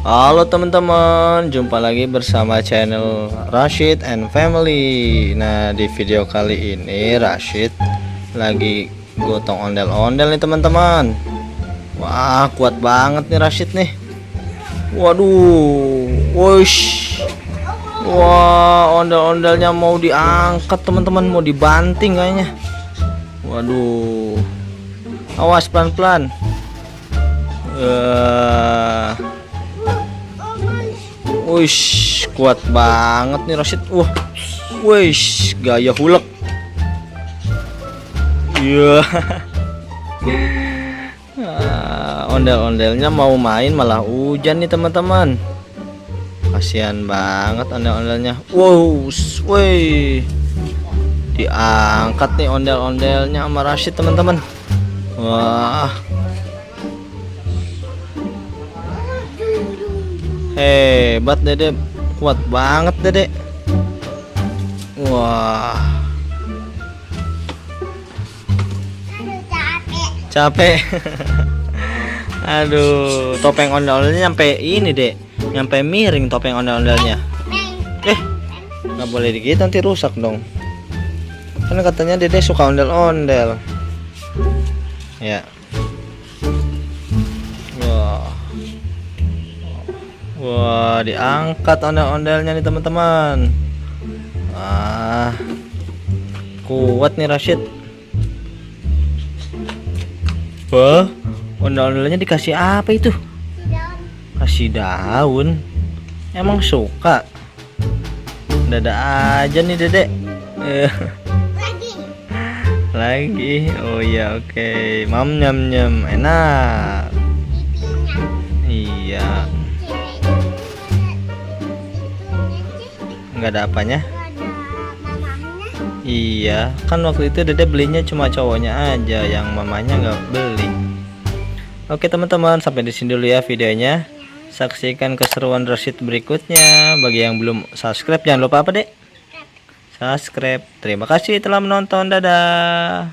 Halo teman-teman, jumpa lagi bersama channel Rashid and Family. Nah, di video kali ini Rashid lagi gotong ondel-ondel nih teman-teman. Wah, kuat banget nih Rashid nih. Waduh, wush. Wah, ondel-ondelnya mau diangkat teman-teman, mau dibanting kayaknya. Waduh, awas pelan-pelan. Wish, kuat banget nih Rashid. Wish, gaya hulek. Iya. Ondel-ondelnya mau main malah hujan nih teman-teman. Kasihan banget ondel-ondelnya. Wow, woi. Diangkat nih ondel-ondelnya sama Rashid teman-teman. Wah. Hebat Dede, kuat banget Dede. Wah, capek. Aduh, topeng ondel-ondelnya nyampe ini Dek, nyampe miring topeng ondel-ondelnya. Nggak boleh digigit, nanti rusak dong. Kan katanya Dede suka ondel-ondel. Ya. Wah, diangkat ondel-ondelnya nih teman-teman. Kuat nih Rashid. Wah, ondel-ondelnya dikasih apa itu? Kasih daun. Emang suka? Dada aja nih Dedek. Lagi. Oh ya, oke. Mam nyam nyam, enak. Iya. Nggak ada apanya. Iya, kan waktu itu Dede belinya cuma cowoknya aja, yang mamanya nggak beli. Oke teman-teman, sampai di sini dulu ya videonya. Saksikan keseruan Rashid berikutnya. Bagi yang belum subscribe, jangan lupa apa Dek? Subscribe. Terima kasih telah menonton. Dadah.